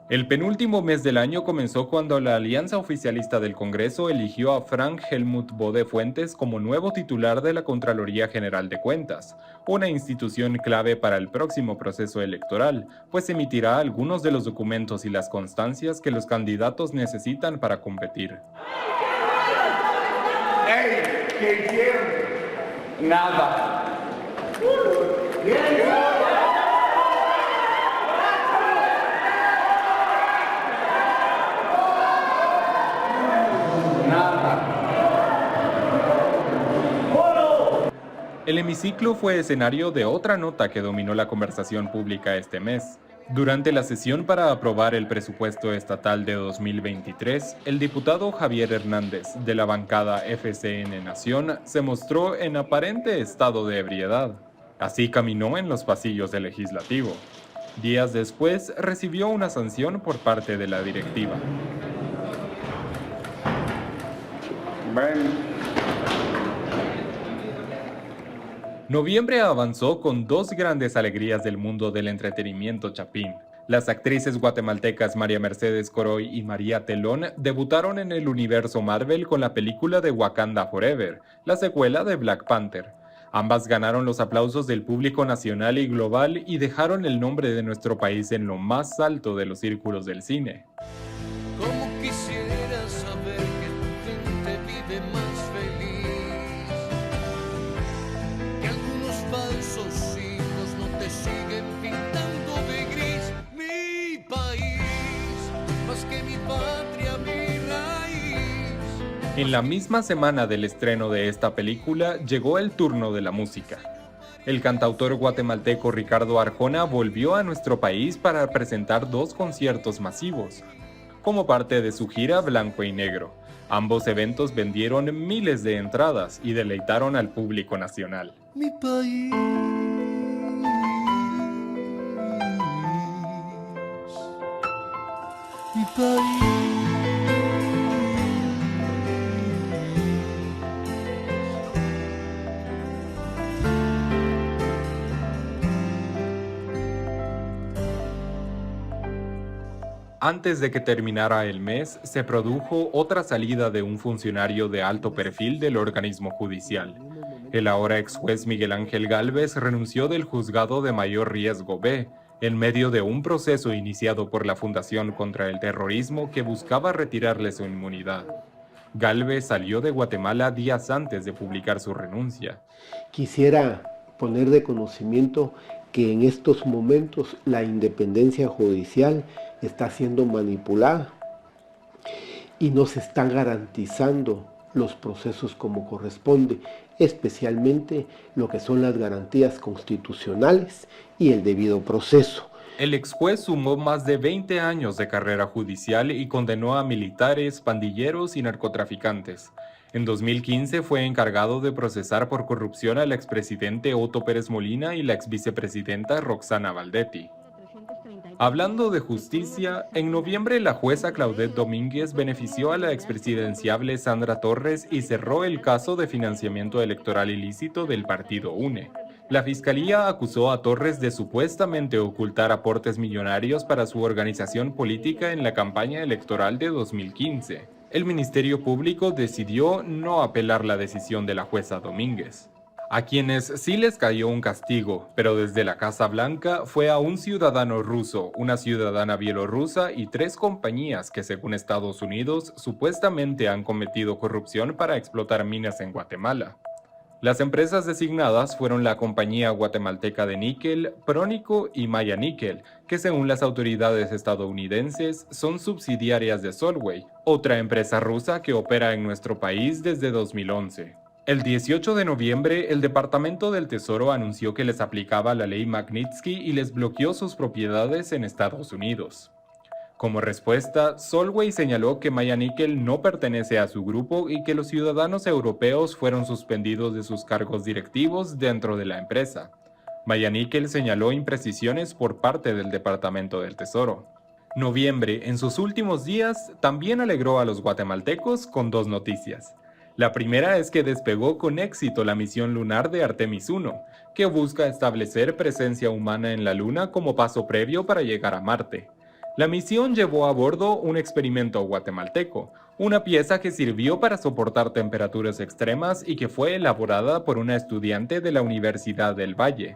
El penúltimo mes del año comenzó cuando la alianza oficialista del Congreso eligió a Frank Helmut Bode Fuentes como nuevo titular de la Contraloría General de Cuentas, una institución clave para el próximo proceso electoral, pues emitirá algunos de los documentos y las constancias que los candidatos necesitan para competir. ¡Ey! ¿Qué hicieron? Nada. El hemiciclo fue escenario de otra nota que dominó la conversación pública este mes. Durante la sesión para aprobar el presupuesto estatal de 2023, el diputado Javier Hernández, de la bancada FCN Nación, se mostró en aparente estado de ebriedad. Así caminó en los pasillos del legislativo. Días después, recibió una sanción por parte de la directiva. Noviembre avanzó con dos grandes alegrías del mundo del entretenimiento chapín. Las actrices guatemaltecas María Mercedes Coroy y María Telón debutaron en el universo Marvel con la película de Wakanda Forever, la secuela de Black Panther. Ambas ganaron los aplausos del público nacional y global y dejaron el nombre de nuestro país en lo más alto de los círculos del cine. Como quisiera saber que tu gente vive más feliz, que algunos falsos hijos no te siguen pintando de gris. Mi país, más que mi patria, mi raíz. En la misma semana del estreno de esta película, llegó el turno de la música. El cantautor guatemalteco Ricardo Arjona volvió a nuestro país para presentar dos conciertos masivos, como parte de su gira Blanco y Negro. Ambos eventos vendieron miles de entradas y deleitaron al público nacional. Mi país, mi país. Antes de que terminara el mes, se produjo otra salida de un funcionario de alto perfil del organismo judicial. El ahora ex juez Miguel Ángel Gálvez renunció del juzgado de mayor riesgo B, en medio de un proceso iniciado por la Fundación contra el Terrorismo que buscaba retirarle su inmunidad. Gálvez salió de Guatemala días antes de publicar su renuncia. Quisiera poner de conocimiento que en estos momentos la independencia judicial está siendo manipulada y no se están garantizando los procesos como corresponde, especialmente lo que son las garantías constitucionales y el debido proceso. El ex juez sumó más de 20 años de carrera judicial y condenó a militares, pandilleros y narcotraficantes. En 2015 fue encargado de procesar por corrupción al expresidente Otto Pérez Molina y la exvicepresidenta Roxana Valdetti. Hablando de justicia, en noviembre la jueza Claudette Domínguez benefició a la expresidenciable Sandra Torres y cerró el caso de financiamiento electoral ilícito del partido UNE. La fiscalía acusó a Torres de supuestamente ocultar aportes millonarios para su organización política en la campaña electoral de 2015. El Ministerio Público decidió no apelar la decisión de la jueza Domínguez. A quienes sí les cayó un castigo, pero desde la Casa Blanca, fue a un ciudadano ruso, una ciudadana bielorrusa y 3 compañías que, según Estados Unidos, supuestamente han cometido corrupción para explotar minas en Guatemala. Las empresas designadas fueron la compañía guatemalteca de níquel, Prónico y Maya Níquel, que según las autoridades estadounidenses son subsidiarias de Solvay, otra empresa rusa que opera en nuestro país desde 2011. El 18 de noviembre, el Departamento del Tesoro anunció que les aplicaba la ley Magnitsky y les bloqueó sus propiedades en Estados Unidos. Como respuesta, Solvay señaló que Maya Níquel no pertenece a su grupo y que los ciudadanos europeos fueron suspendidos de sus cargos directivos dentro de la empresa. Maya Níquel señaló imprecisiones por parte del Departamento del Tesoro. Noviembre, en sus últimos días, también alegró a los guatemaltecos con 2 noticias. La primera es que despegó con éxito la misión lunar de Artemis 1, que busca establecer presencia humana en la Luna como paso previo para llegar a Marte. La misión llevó a bordo un experimento guatemalteco, una pieza que sirvió para soportar temperaturas extremas y que fue elaborada por una estudiante de la Universidad del Valle.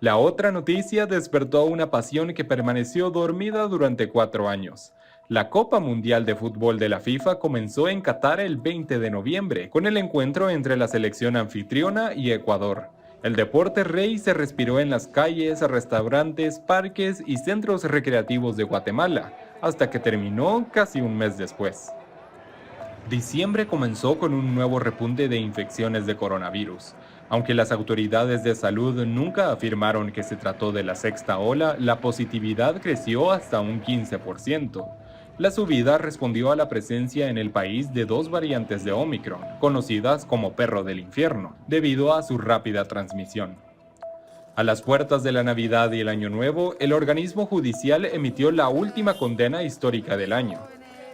La otra noticia despertó una pasión que permaneció dormida durante 4 años. La Copa Mundial de Fútbol de la FIFA comenzó en Qatar el 20 de noviembre, con el encuentro entre la selección anfitriona y Ecuador. El deporte rey se respiró en las calles, restaurantes, parques y centros recreativos de Guatemala, hasta que terminó casi un mes después. Diciembre comenzó con un nuevo repunte de infecciones de coronavirus. Aunque las autoridades de salud nunca afirmaron que se trató de la sexta ola, la positividad creció hasta un 15%. La subida respondió a la presencia en el país de 2 variantes de Omicron, conocidas como perro del infierno, debido a su rápida transmisión. A las puertas de la Navidad y el Año Nuevo, el organismo judicial emitió la última condena histórica del año.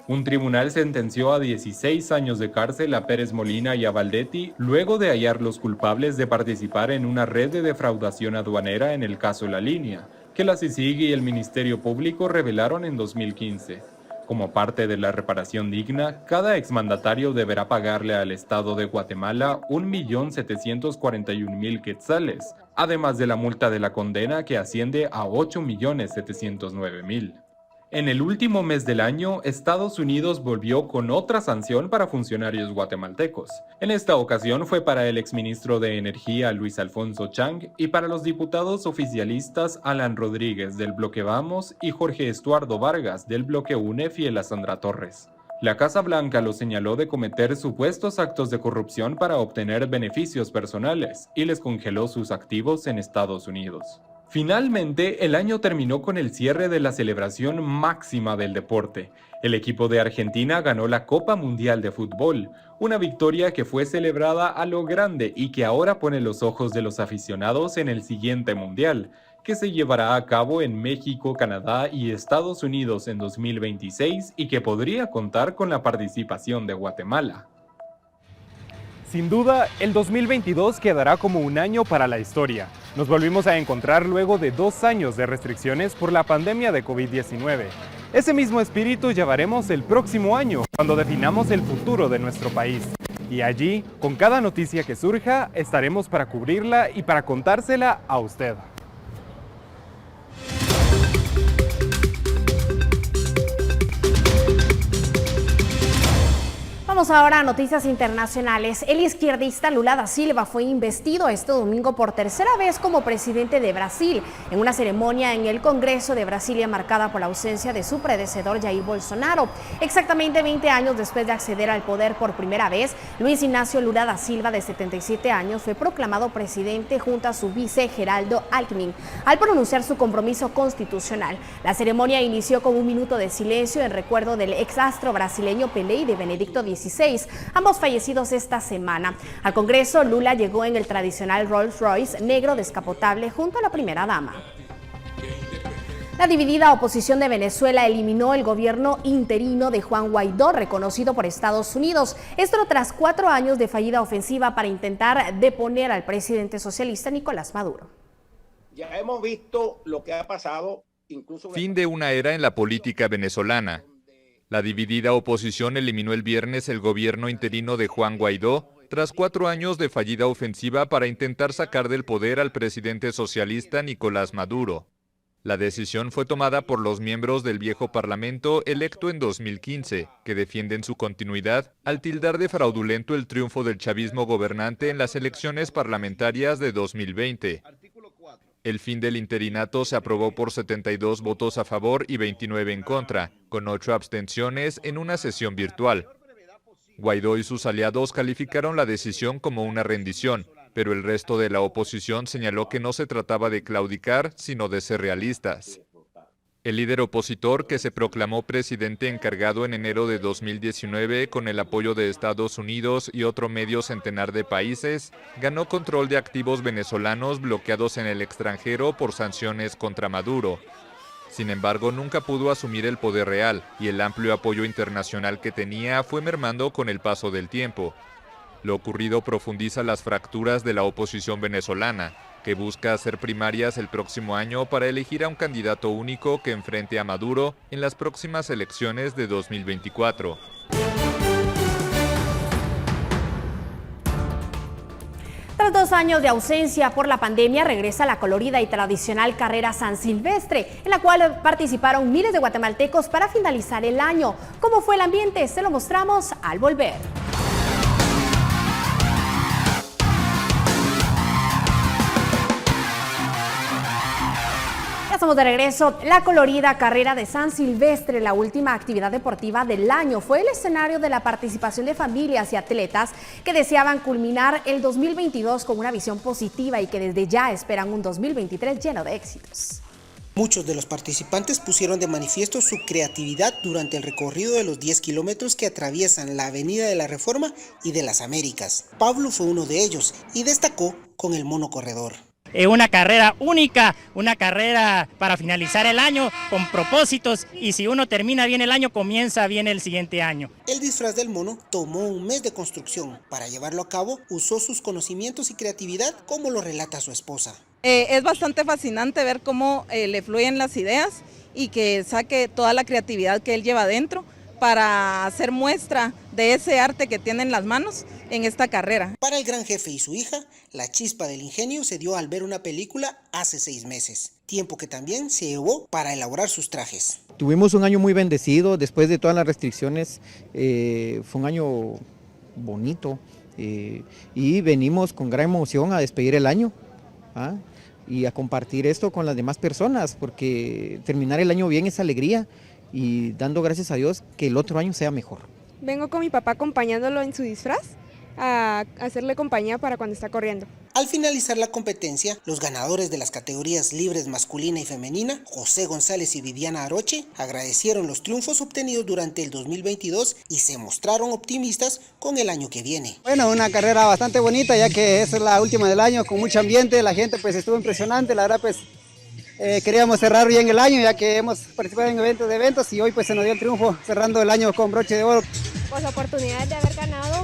Un tribunal sentenció a 16 años de cárcel a Pérez Molina y a Valdetti luego de hallarlos culpables de participar en una red de defraudación aduanera en el caso La Línea, que la CICIG y el Ministerio Público revelaron en 2015. Como parte de la reparación digna, cada exmandatario deberá pagarle al Estado de Guatemala 1.741.000 quetzales, además de la multa de la condena que asciende a 8.709.000. En el último mes del año, Estados Unidos volvió con otra sanción para funcionarios guatemaltecos. En esta ocasión fue para el exministro de Energía Luis Alfonso Chang y para los diputados oficialistas Alan Rodríguez del Bloque Vamos y Jorge Estuardo Vargas del Bloque UNE fiel a Sandra Torres. La Casa Blanca los señaló de cometer supuestos actos de corrupción para obtener beneficios personales y les congeló sus activos en Estados Unidos. Finalmente, el año terminó con el cierre de la celebración máxima del deporte. El equipo de Argentina ganó la Copa Mundial de Fútbol, una victoria que fue celebrada a lo grande y que ahora pone los ojos de los aficionados en el siguiente Mundial, que se llevará a cabo en México, Canadá y Estados Unidos en 2026 y que podría contar con la participación de Guatemala. Sin duda, el 2022 quedará como un año para la historia. Nos volvimos a encontrar luego de 2 años de restricciones por la pandemia de COVID-19. Ese mismo espíritu llevaremos el próximo año, cuando definamos el futuro de nuestro país. Y allí, con cada noticia que surja, estaremos para cubrirla y para contársela a usted. Vamos ahora a noticias internacionales. El izquierdista Lula da Silva fue investido este domingo por tercera vez como presidente de Brasil, en una ceremonia en el Congreso de Brasilia marcada por la ausencia de su predecesor Jair Bolsonaro. Exactamente 20 años después de acceder al poder por primera vez, Luis Ignacio Lula da Silva, de 77 años, fue proclamado presidente junto a su vice Geraldo Alckmin, al pronunciar su compromiso constitucional. La ceremonia inició con un minuto de silencio en recuerdo del exastro brasileño Pelé y de Benedicto XVI, ambos fallecidos esta semana. Al Congreso, Lula llegó en el tradicional Rolls Royce negro descapotable junto a la primera dama. La dividida oposición de Venezuela eliminó el gobierno interino de Juan Guaidó, reconocido por Estados Unidos. Esto tras 4 años de fallida ofensiva para intentar deponer al presidente socialista Nicolás Maduro. Ya hemos visto lo que ha pasado, incluso... Fin de una era en la política venezolana. La dividida oposición eliminó el viernes el gobierno interino de Juan Guaidó, tras 4 años de fallida ofensiva para intentar sacar del poder al presidente socialista Nicolás Maduro. La decisión fue tomada por los miembros del viejo parlamento electo en 2015, que defienden su continuidad al tildar de fraudulento el triunfo del chavismo gobernante en las elecciones parlamentarias de 2020. El fin del interinato se aprobó por 72 votos a favor y 29 en contra, con 8 abstenciones en una sesión virtual. Guaidó y sus aliados calificaron la decisión como una rendición, pero el resto de la oposición señaló que no se trataba de claudicar, sino de ser realistas. El líder opositor, que se proclamó presidente encargado en enero de 2019 con el apoyo de Estados Unidos y otro medio centenar de países, ganó control de activos venezolanos bloqueados en el extranjero por sanciones contra Maduro. Sin embargo, nunca pudo asumir el poder real y el amplio apoyo internacional que tenía fue mermando con el paso del tiempo. Lo ocurrido profundiza las fracturas de la oposición venezolana. que busca hacer primarias el próximo año para elegir a un candidato único que enfrente a Maduro en las próximas elecciones de 2024. Tras 2 años de ausencia por la pandemia, regresa la colorida y tradicional carrera San Silvestre, en la cual participaron miles de guatemaltecos para finalizar el año. ¿Cómo fue el ambiente? Se lo mostramos al volver. Estamos de regreso. La colorida carrera de San Silvestre, la última actividad deportiva del año, fue el escenario de la participación de familias y atletas que deseaban culminar el 2022 con una visión positiva y que desde ya esperan un 2023 lleno de éxitos. Muchos de los participantes pusieron de manifiesto su creatividad durante el recorrido de los 10 kilómetros que atraviesan la Avenida de la Reforma y de las Américas. Pablo fue uno de ellos y destacó con el mono corredor. Una carrera única, una carrera para finalizar el año con propósitos, y si uno termina bien el año, comienza bien el siguiente año. El disfraz del mono tomó un mes de construcción. Para llevarlo a cabo, usó sus conocimientos y creatividad, como lo relata su esposa. Es bastante fascinante ver cómo le fluyen las ideas y que saque toda la creatividad que él lleva dentro para hacer muestra de ese arte que tiene en las manos en esta carrera. Para el gran jefe y su hija, la chispa del ingenio se dio al ver una película hace 6 meses, tiempo que también se llevó para elaborar sus trajes. Tuvimos un año muy bendecido después de todas las restricciones, fue un año bonito y venimos con gran emoción a despedir el año y a compartir esto con las demás personas, porque terminar el año bien es alegría y dando gracias a Dios que el otro año sea mejor. Vengo con mi papá acompañándolo en su disfraz, a hacerle compañía para cuando está corriendo. Al finalizar la competencia, los ganadores de las categorías libres masculina y femenina, José González y Viviana Aroche, agradecieron los triunfos obtenidos durante el 2022 y se mostraron optimistas con el año que viene. Bueno, una carrera bastante bonita, ya que es la última del año, con mucho ambiente, la gente pues estuvo impresionante, la verdad pues queríamos cerrar bien el año, ya que hemos participado en eventos y hoy pues se nos dio el triunfo cerrando el año con broche de oro. Pues la oportunidad de haber ganado,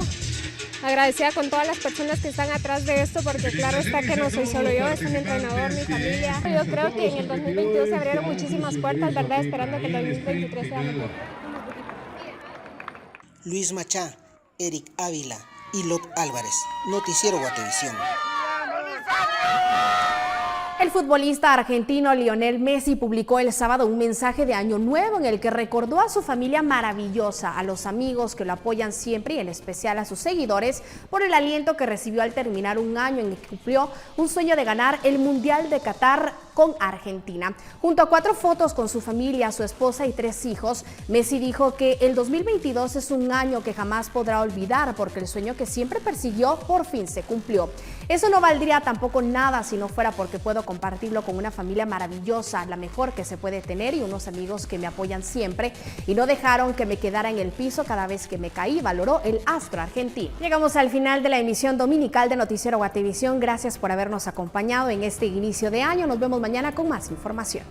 agradecida con todas las personas que están atrás de esto, porque claro está que no soy solo yo, es mi entrenador, mi familia. Yo creo que en el 2022 se abrieron muchísimas puertas, ¿verdad? Esperando que el 2023 sea mejor. Luis Machá, Eric Ávila y Lot Álvarez, Noticiero Guatevisión. El futbolista argentino Lionel Messi publicó el sábado un mensaje de Año Nuevo en el que recordó a su familia maravillosa, a los amigos que lo apoyan siempre y en especial a sus seguidores por el aliento que recibió al terminar un año en el que cumplió un sueño de ganar el Mundial de Qatar con Argentina. Junto a 4 fotos con su familia, su esposa y 3 hijos, Messi dijo que el 2022 es un año que jamás podrá olvidar porque el sueño que siempre persiguió por fin se cumplió. Eso no valdría tampoco nada si no fuera porque puedo compartirlo con una familia maravillosa, la mejor que se puede tener, y unos amigos que me apoyan siempre y no dejaron que me quedara en el piso cada vez que me caí, valoró el astro argentino. Llegamos al final de la emisión dominical de Noticiero Guatevisión. Gracias por habernos acompañado en este inicio de año. Nos vemos mañana con más información.